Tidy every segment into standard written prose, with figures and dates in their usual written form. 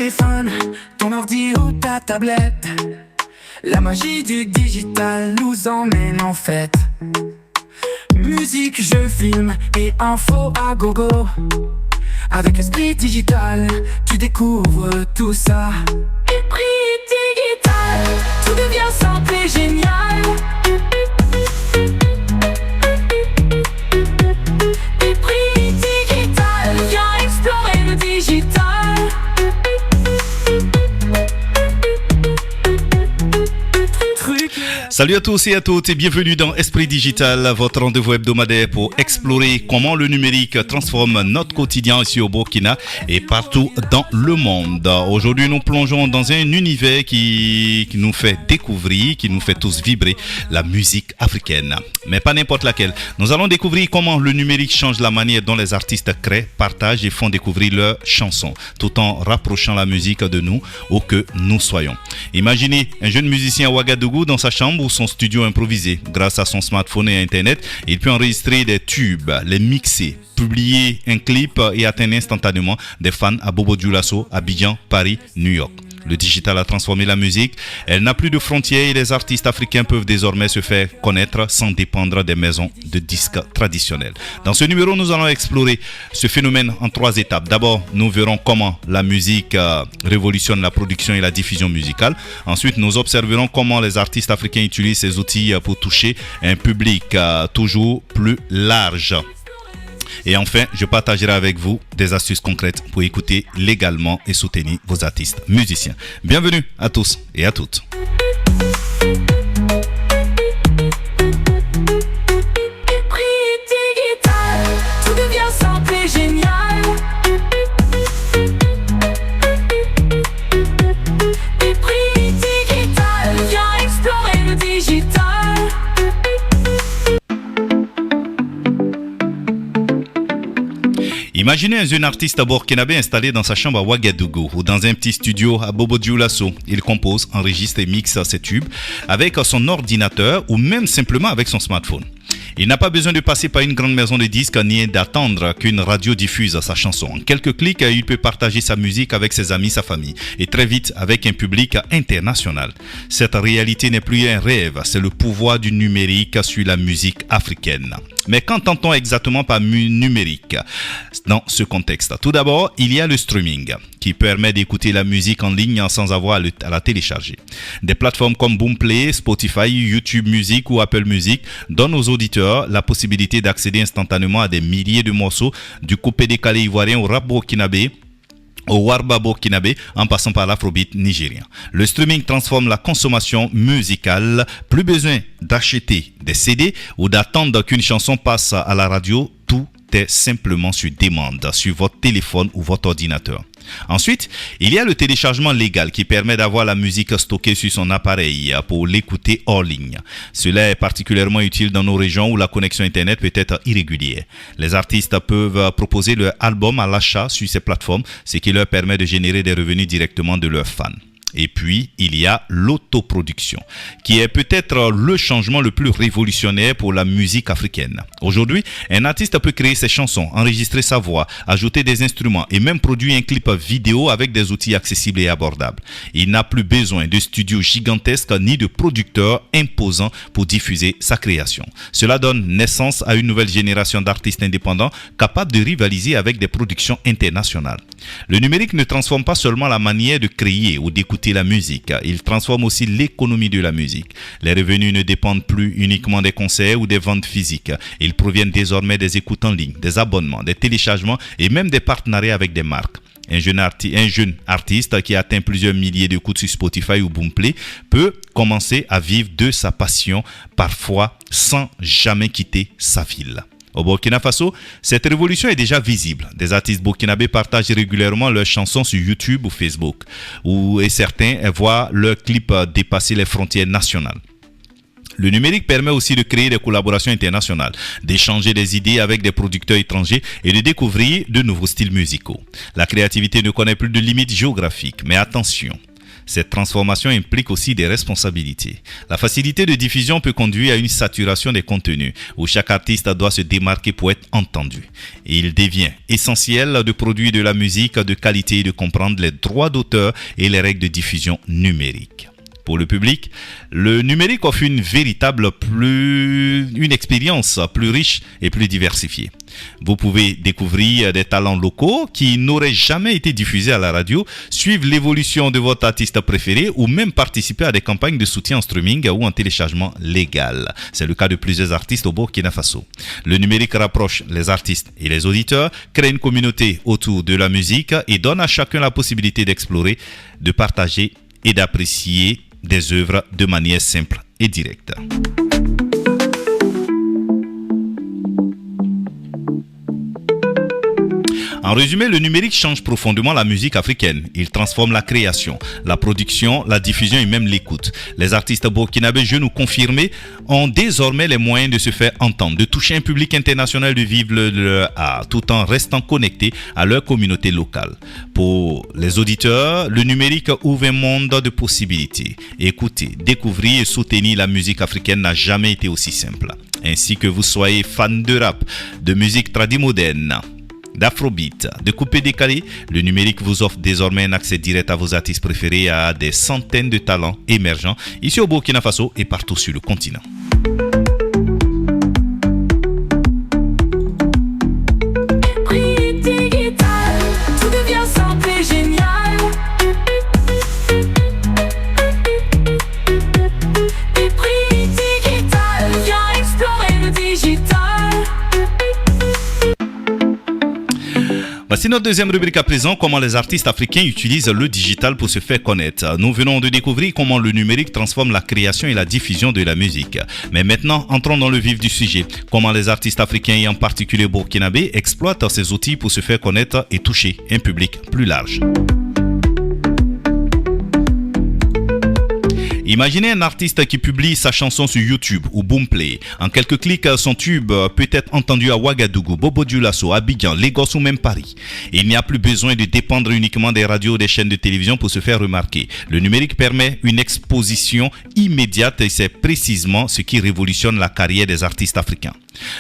téléphone, ton ordi ou ta tablette. La magie du digital nous emmène en fête. Musique, jeux, films et infos à gogo. Avec Esprit Digital, tu découvres tout ça. Esprit Digital, tout devient simple et génial. Esprit Digital, viens explorer le digital. Salut à tous et à toutes et bienvenue dans Esprit Digital, votre rendez-vous hebdomadaire pour explorer comment le numérique transforme notre quotidien ici au Burkina et partout dans le monde. Aujourd'hui, nous plongeons dans un univers qui nous fait découvrir, qui nous fait tous vibrer, la musique africaine. Mais pas n'importe laquelle. Nous allons découvrir comment le numérique change la manière dont les artistes créent, partagent et font découvrir leurs chansons, tout en rapprochant la musique de nous, où que nous soyons. Imaginez un jeune musicien à Ouagadougou dans sa chambre ou son studio improvisé. Grâce à son smartphone et Internet, il peut enregistrer des tubes, les mixer, publier un clip et atteindre instantanément des fans à Bobo-Dioulasso, Abidjan, Paris, New York. Le digital a transformé la musique, elle n'a plus de frontières et les artistes africains peuvent désormais se faire connaître sans dépendre des maisons de disques traditionnelles. Dans ce numéro, nous allons explorer ce phénomène en 3 étapes. D'abord, nous verrons comment la musique révolutionne la production et la diffusion musicale. Ensuite, nous observerons comment les artistes africains utilisent ces outils pour toucher un public toujours plus large. Et enfin, je partagerai avec vous des astuces concrètes pour écouter légalement et soutenir vos artistes musiciens. Bienvenue à tous et à toutes. Tout devient simple et génial. Esprit Digital, viens explorer le digital. Imaginez un jeune artiste burkinabé installé dans sa chambre à Ouagadougou ou dans un petit studio à Bobo-Dioulasso. Il compose, enregistre et mixe ses tubes avec son ordinateur ou même simplement avec son smartphone. Il n'a pas besoin de passer par une grande maison de disques ni d'attendre qu'une radio diffuse sa chanson. En quelques clics, il peut partager sa musique avec ses amis, sa famille et très vite avec un public international. Cette réalité n'est plus un rêve, c'est le pouvoir du numérique sur la musique africaine. Mais qu'entend-on exactement par numérique dans ce contexte? Tout d'abord, il y a le streaming qui permet d'écouter la musique en ligne sans avoir à la télécharger. Des plateformes comme Boomplay, Spotify, YouTube Music ou Apple Music donnent aux auditeurs la possibilité d'accéder instantanément à des milliers de morceaux du coupé décalé ivoirien au rap burkinabé, au warba burkinabé, en passant par l'afrobeat nigérien. Le streaming transforme la consommation musicale. Plus besoin d'acheter des CD ou d'attendre qu'une chanson passe à la radio. Tout est simplement sur demande, sur votre téléphone ou votre ordinateur. Ensuite, il y a le téléchargement légal qui permet d'avoir la musique stockée sur son appareil pour l'écouter hors ligne. Cela est particulièrement utile dans nos régions où la connexion Internet peut être irrégulière. Les artistes peuvent proposer leur album à l'achat sur ces plateformes, ce qui leur permet de générer des revenus directement de leurs fans. Et puis, il y a l'autoproduction, qui est peut-être le changement le plus révolutionnaire pour la musique africaine. Aujourd'hui, un artiste peut créer ses chansons, enregistrer sa voix, ajouter des instruments et même produire un clip vidéo avec des outils accessibles et abordables. Il n'a plus besoin de studios gigantesques ni de producteurs imposants pour diffuser sa création. Cela donne naissance à une nouvelle génération d'artistes indépendants capables de rivaliser avec des productions internationales. Le numérique ne transforme pas seulement la manière de créer ou d'écouter la musique, il transforme aussi l'économie de la musique. Les revenus ne dépendent plus uniquement des concerts ou des ventes physiques. Ils proviennent désormais des écoutes en ligne, des abonnements, des téléchargements et même des partenariats avec des marques. Un jeune artiste qui atteint plusieurs milliers d'écoutes sur Spotify ou Boomplay peut commencer à vivre de sa passion, parfois sans jamais quitter sa ville. Au Burkina Faso, cette révolution est déjà visible. Des artistes burkinabés partagent régulièrement leurs chansons sur YouTube ou Facebook, et certains voient leurs clips dépasser les frontières nationales. Le numérique permet aussi de créer des collaborations internationales, d'échanger des idées avec des producteurs étrangers et de découvrir de nouveaux styles musicaux. La créativité ne connaît plus de limites géographiques, mais attention, Cette transformation implique aussi des responsabilités. La facilité de diffusion peut conduire à une saturation des contenus, où chaque artiste doit se démarquer pour être entendu. Et il devient essentiel de produire de la musique de qualité et de comprendre les droits d'auteur et les règles de diffusion numérique. Pour le public, le numérique offre une expérience plus riche et plus diversifiée. Vous pouvez découvrir des talents locaux qui n'auraient jamais été diffusés à la radio, suivre l'évolution de votre artiste préféré ou même participer à des campagnes de soutien en streaming ou en téléchargement légal. C'est le cas de plusieurs artistes au Burkina Faso. Le numérique rapproche les artistes et les auditeurs, crée une communauté autour de la musique et donne à chacun la possibilité d'explorer, de partager et d'apprécier des œuvres de manière simple et directe. En résumé, le numérique change profondément la musique africaine. Il transforme la création, la production, la diffusion et même l'écoute. Les artistes burkinabés jeunes ou confirmés ont désormais les moyens de se faire entendre, de toucher un public international, de vivre leur art, tout en restant connectés à leur communauté locale. Pour les auditeurs, le numérique ouvre un monde de possibilités. Écouter, découvrir et soutenir la musique africaine n'a jamais été aussi simple. Ainsi que vous soyez fan de rap, de musique tradimoderne, d'afrobeat, de coupé décalé, le numérique vous offre désormais un accès direct à vos artistes préférés et à des centaines de talents émergents ici au Burkina Faso et partout sur le continent. Tout devient simple et génial. Et prix digital, viens explorer le digital. Voici notre deuxième rubrique à présent, comment les artistes africains utilisent le digital pour se faire connaître. Nous venons de découvrir comment le numérique transforme la création et la diffusion de la musique. Mais maintenant, entrons dans le vif du sujet. Comment les artistes africains et en particulier burkinabés exploitent ces outils pour se faire connaître et toucher un public plus large. Imaginez un artiste qui publie sa chanson sur YouTube ou Boomplay. En quelques clics, son tube peut être entendu à Ouagadougou, Bobo-Dioulasso, Abidjan, Lagos ou même Paris. Il n'y a plus besoin de dépendre uniquement des radios ou des chaînes de télévision pour se faire remarquer. Le numérique permet une exposition immédiate et c'est précisément ce qui révolutionne la carrière des artistes africains.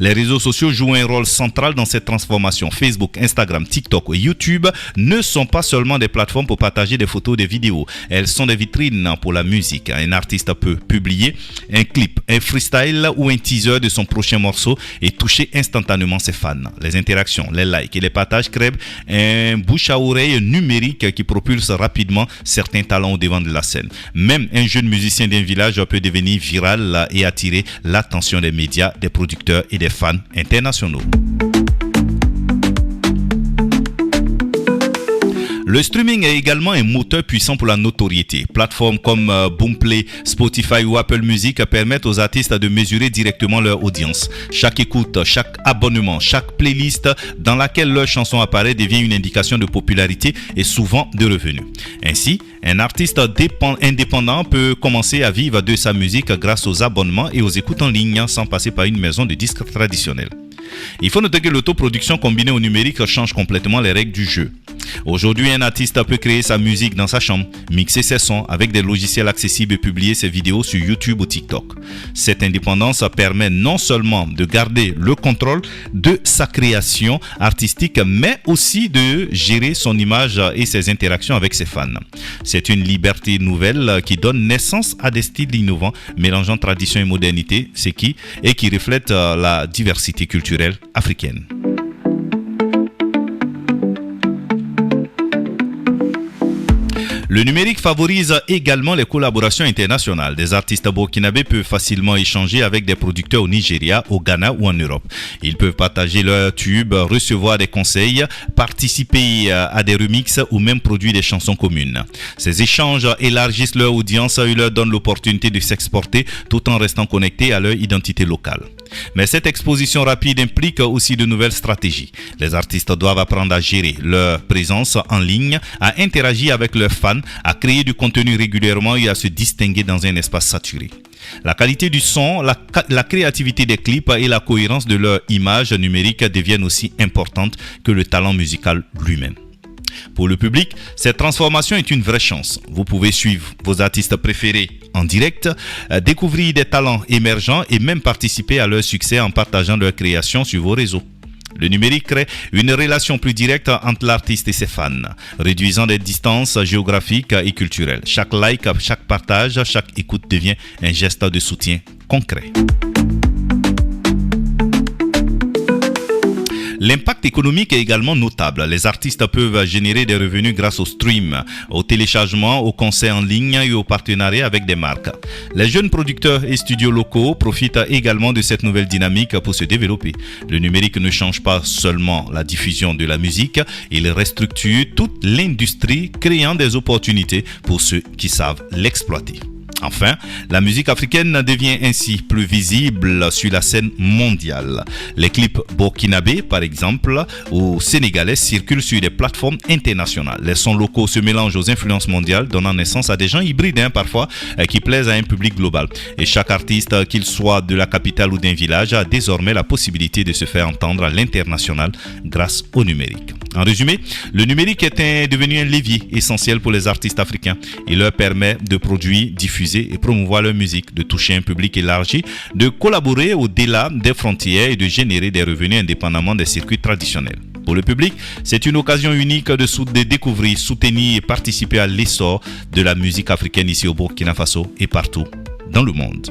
Les réseaux sociaux jouent un rôle central dans cette transformation. Facebook, Instagram, TikTok et YouTube ne sont pas seulement des plateformes pour partager des photos, des vidéos. Elles sont des vitrines pour la musique. Un artiste peut publier un clip, un freestyle ou un teaser de son prochain morceau et toucher instantanément ses fans. Les interactions, les likes et les partages créent un bouche à oreille numérique qui propulse rapidement certains talents au devant de la scène. Même un jeune musicien d'un village peut devenir viral et attirer l'attention des médias, des producteurs et des fans internationaux. Le streaming est également un moteur puissant pour la notoriété. Plateformes comme Boomplay, Spotify ou Apple Music permettent aux artistes de mesurer directement leur audience. Chaque écoute, chaque abonnement, chaque playlist dans laquelle leur chanson apparaît devient une indication de popularité et souvent de revenus. Ainsi, un artiste indépendant peut commencer à vivre de sa musique grâce aux abonnements et aux écoutes en ligne sans passer par une maison de disques traditionnelle. Il faut noter que l'autoproduction combinée au numérique change complètement les règles du jeu. Aujourd'hui, un artiste peut créer sa musique dans sa chambre, mixer ses sons avec des logiciels accessibles et publier ses vidéos sur YouTube ou TikTok. Cette indépendance permet non seulement de garder le contrôle de sa création artistique, mais aussi de gérer son image et ses interactions avec ses fans. C'est une liberté nouvelle qui donne naissance à des styles innovants, mélangeant tradition et modernité, qui reflète la diversité culturelle africaine. Le numérique favorise également les collaborations internationales. Des artistes burkinabés peuvent facilement échanger avec des producteurs au Nigeria, au Ghana ou en Europe. Ils peuvent partager leurs tubes, recevoir des conseils, participer à des remixes ou même produire des chansons communes. Ces échanges élargissent leur audience et leur donnent l'opportunité de s'exporter tout en restant connectés à leur identité locale. Mais cette exposition rapide implique aussi de nouvelles stratégies. Les artistes doivent apprendre à gérer leur présence en ligne, à interagir avec leurs fans, à créer du contenu régulièrement et à se distinguer dans un espace saturé. La qualité du son, la créativité des clips et la cohérence de leur image numérique deviennent aussi importantes que le talent musical lui-même. Pour le public, cette transformation est une vraie chance. Vous pouvez suivre vos artistes préférés en direct, découvrir des talents émergents et même participer à leur succès en partageant leurs créations sur vos réseaux. Le numérique crée une relation plus directe entre l'artiste et ses fans, réduisant des distances géographiques et culturelles. Chaque like, chaque partage, chaque écoute devient un geste de soutien concret. L'impact économique est également notable. Les artistes peuvent générer des revenus grâce au stream, au téléchargement, aux concerts en ligne et aux partenariats avec des marques. Les jeunes producteurs et studios locaux profitent également de cette nouvelle dynamique pour se développer. Le numérique ne change pas seulement la diffusion de la musique, il restructure toute l'industrie, créant des opportunités pour ceux qui savent l'exploiter. Enfin, la musique africaine devient ainsi plus visible sur la scène mondiale. Les clips burkinabés, par exemple, ou sénégalais circulent sur des plateformes internationales. Les sons locaux se mélangent aux influences mondiales, donnant naissance à des gens hybrides parfois, qui plaisent à un public global. Et chaque artiste, qu'il soit de la capitale ou d'un village, a désormais la possibilité de se faire entendre à l'international grâce au numérique. En résumé, le numérique est devenu un levier essentiel pour les artistes africains. Il leur permet de produire, diffuser et promouvoir leur musique, de toucher un public élargi, de collaborer au-delà des frontières et de générer des revenus indépendamment des circuits traditionnels. Pour le public, c'est une occasion unique de découvrir, soutenir et participer à l'essor de la musique africaine ici au Burkina Faso et partout dans le monde.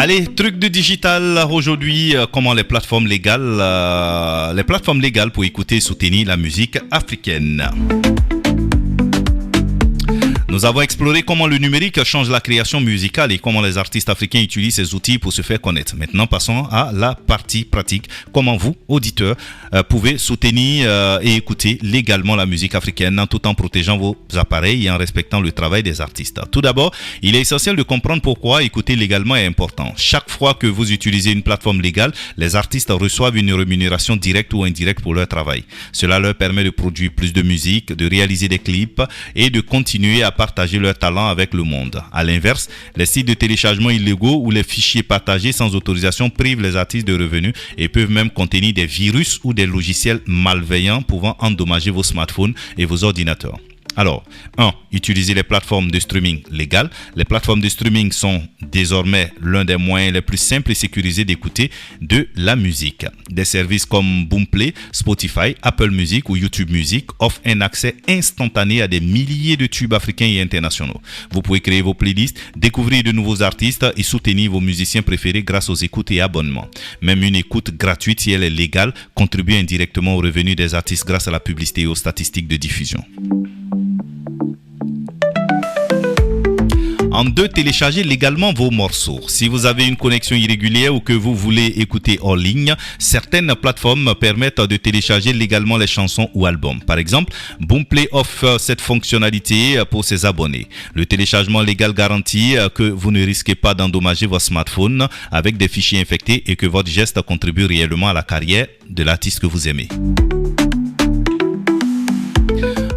Allez, truc de digital aujourd'hui, comment les plateformes légales pour écouter et soutenir la musique africaine. Nous avons exploré comment le numérique change la création musicale et comment les artistes africains utilisent ces outils pour se faire connaître. Maintenant, passons à la partie pratique. Comment vous, auditeurs, pouvez soutenir et écouter légalement la musique africaine tout en protégeant vos appareils et en respectant le travail des artistes. Tout d'abord, il est essentiel de comprendre pourquoi écouter légalement est important. Chaque fois que vous utilisez une plateforme légale, les artistes reçoivent une rémunération directe ou indirecte pour leur travail. Cela leur permet de produire plus de musique, de réaliser des clips et de continuer à partager leur talent avec le monde. À l'inverse, les sites de téléchargement illégaux ou les fichiers partagés sans autorisation privent les artistes de revenus et peuvent même contenir des virus ou des logiciels malveillants pouvant endommager vos smartphones et vos ordinateurs. Alors, 1. Utilisez les plateformes de streaming légales. Les plateformes de streaming sont désormais l'un des moyens les plus simples et sécurisés d'écouter de la musique. Des services comme Boomplay, Spotify, Apple Music ou YouTube Music offrent un accès instantané à des milliers de tubes africains et internationaux. Vous pouvez créer vos playlists, découvrir de nouveaux artistes et soutenir vos musiciens préférés grâce aux écoutes et abonnements. Même une écoute gratuite, si elle est légale, contribue indirectement aux revenus des artistes grâce à la publicité et aux statistiques de diffusion. En 2, téléchargez légalement vos morceaux. Si vous avez une connexion irrégulière ou que vous voulez écouter hors ligne, certaines plateformes permettent de télécharger légalement les chansons ou albums. Par exemple, Boomplay offre cette fonctionnalité pour ses abonnés. Le téléchargement légal garantit que vous ne risquez pas d'endommager votre smartphone avec des fichiers infectés et que votre geste contribue réellement à la carrière de l'artiste que vous aimez.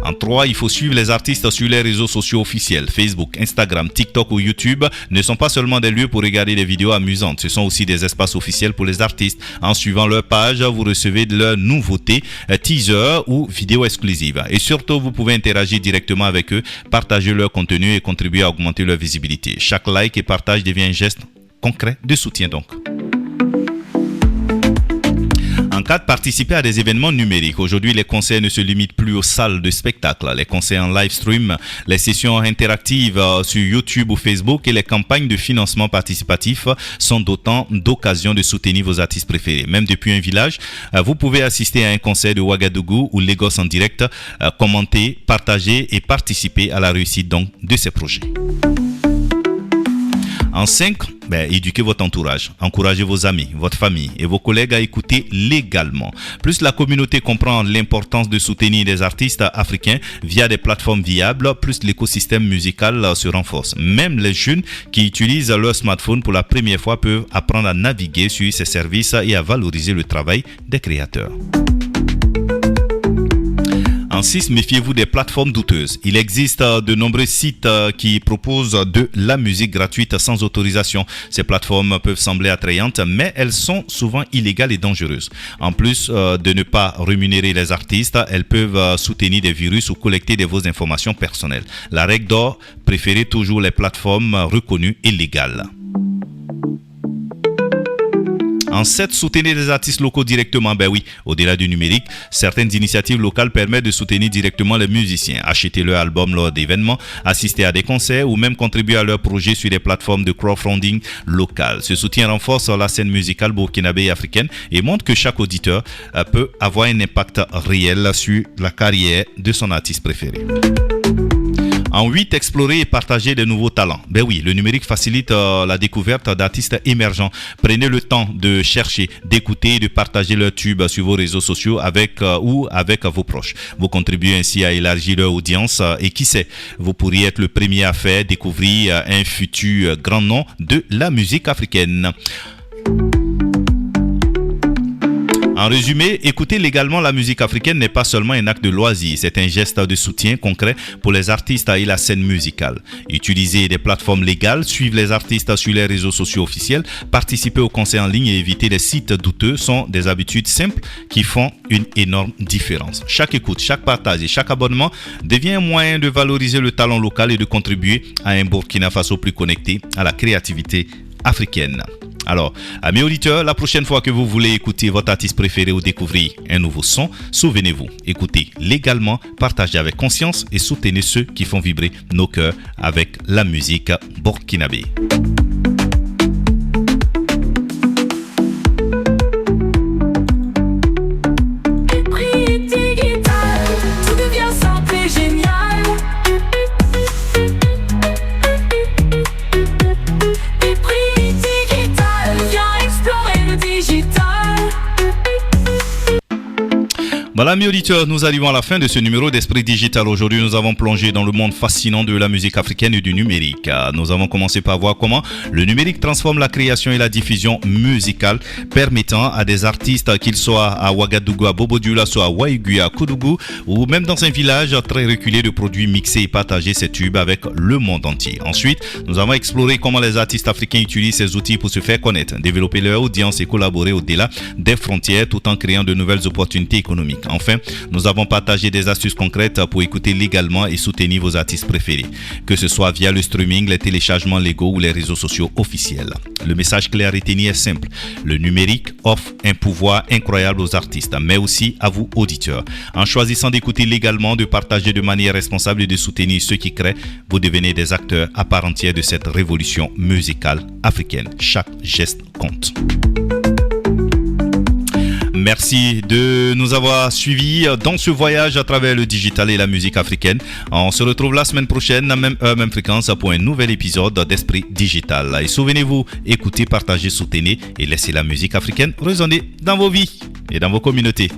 En 3, il faut suivre les artistes sur les réseaux sociaux officiels. Facebook, Instagram, TikTok ou YouTube ne sont pas seulement des lieux pour regarder des vidéos amusantes. Ce sont aussi des espaces officiels pour les artistes. En suivant leur page, vous recevez de leurs nouveautés, teasers ou vidéos exclusives. Et surtout, vous pouvez interagir directement avec eux, partager leur contenu et contribuer à augmenter leur visibilité. Chaque like et partage devient un geste concret de soutien donc. En 4, participer à des événements numériques. Aujourd'hui, les concerts ne se limitent plus aux salles de spectacle. Les concerts en live stream, les sessions interactives sur YouTube ou Facebook et les campagnes de financement participatif sont autant d'occasions de soutenir vos artistes préférés. Même depuis un village, vous pouvez assister à un concert de Ouagadougou ou Lagos en direct, commenter, partager et participer à la réussite donc de ces projets. En 5, éduquez votre entourage, encouragez vos amis, votre famille et vos collègues à écouter légalement. Plus la communauté comprend l'importance de soutenir les artistes africains via des plateformes viables, plus l'écosystème musical se renforce. Même les jeunes qui utilisent leur smartphone pour la première fois peuvent apprendre à naviguer sur ces services et à valoriser le travail des créateurs. En 6, méfiez-vous des plateformes douteuses. Il existe de nombreux sites qui proposent de la musique gratuite sans autorisation. Ces plateformes peuvent sembler attrayantes, mais elles sont souvent illégales et dangereuses. En plus de ne pas rémunérer les artistes, elles peuvent soutenir des virus ou collecter de vos informations personnelles. La règle d'or, préférez toujours les plateformes reconnues et légales. En 7, soutenez les artistes locaux directement. Au-delà du numérique, certaines initiatives locales permettent de soutenir directement les musiciens. Achetez leur album lors d'événements, assister à des concerts ou même contribuer à leurs projets sur des plateformes de crowdfunding locales. Ce soutien renforce la scène musicale burkinabé et africaine et montre que chaque auditeur peut avoir un impact réel sur la carrière de son artiste préféré. En 8, explorer et partager de nouveaux talents. Le numérique facilite la découverte d'artistes émergents. Prenez le temps de chercher, d'écouter et de partager leurs tubes sur vos réseaux sociaux avec vos proches. Vous contribuez ainsi à élargir leur audience et qui sait, vous pourriez être le premier à faire découvrir un futur grand nom de la musique africaine. En résumé, écouter légalement la musique africaine n'est pas seulement un acte de loisir, c'est un geste de soutien concret pour les artistes et la scène musicale. Utiliser des plateformes légales, suivre les artistes sur les réseaux sociaux officiels, participer aux concerts en ligne et éviter les sites douteux sont des habitudes simples qui font une énorme différence. Chaque écoute, chaque partage et chaque abonnement devient un moyen de valoriser le talent local et de contribuer à un Burkina Faso plus connecté à la créativité africaine. Alors, amis auditeurs, la prochaine fois que vous voulez écouter votre artiste préféré ou découvrir un nouveau son, souvenez-vous, écoutez légalement, partagez avec conscience et soutenez ceux qui font vibrer nos cœurs avec la musique burkinabé. Voilà, mes auditeurs, nous arrivons à la fin de ce numéro d'Esprit Digital. Aujourd'hui, nous avons plongé dans le monde fascinant de la musique africaine et du numérique. Nous avons commencé par voir comment le numérique transforme la création et la diffusion musicale, permettant à des artistes, qu'ils soient à Ouagadougou, à Bobo-Dioulasso, à Waïgui, à Koudougou, ou même dans un village très reculé, de produits mixés et partager ces tubes avec le monde entier. Ensuite, nous avons exploré comment les artistes africains utilisent ces outils pour se faire connaître, développer leur audience et collaborer au-delà des frontières tout en créant de nouvelles opportunités économiques. Enfin, nous avons partagé des astuces concrètes pour écouter légalement et soutenir vos artistes préférés, que ce soit via le streaming, les téléchargements légaux ou les réseaux sociaux officiels. Le message clé à retenir est simple. Le numérique offre un pouvoir incroyable aux artistes, mais aussi à vous, auditeurs. En choisissant d'écouter légalement, de partager de manière responsable et de soutenir ceux qui créent, vous devenez des acteurs à part entière de cette révolution musicale africaine. Chaque geste compte. Merci de nous avoir suivis dans ce voyage à travers le digital et la musique africaine. On se retrouve la semaine prochaine, même heure, même fréquence, pour un nouvel épisode d'Esprit Digital. Et souvenez-vous, écoutez, partagez, soutenez et laissez la musique africaine résonner dans vos vies et dans vos communautés.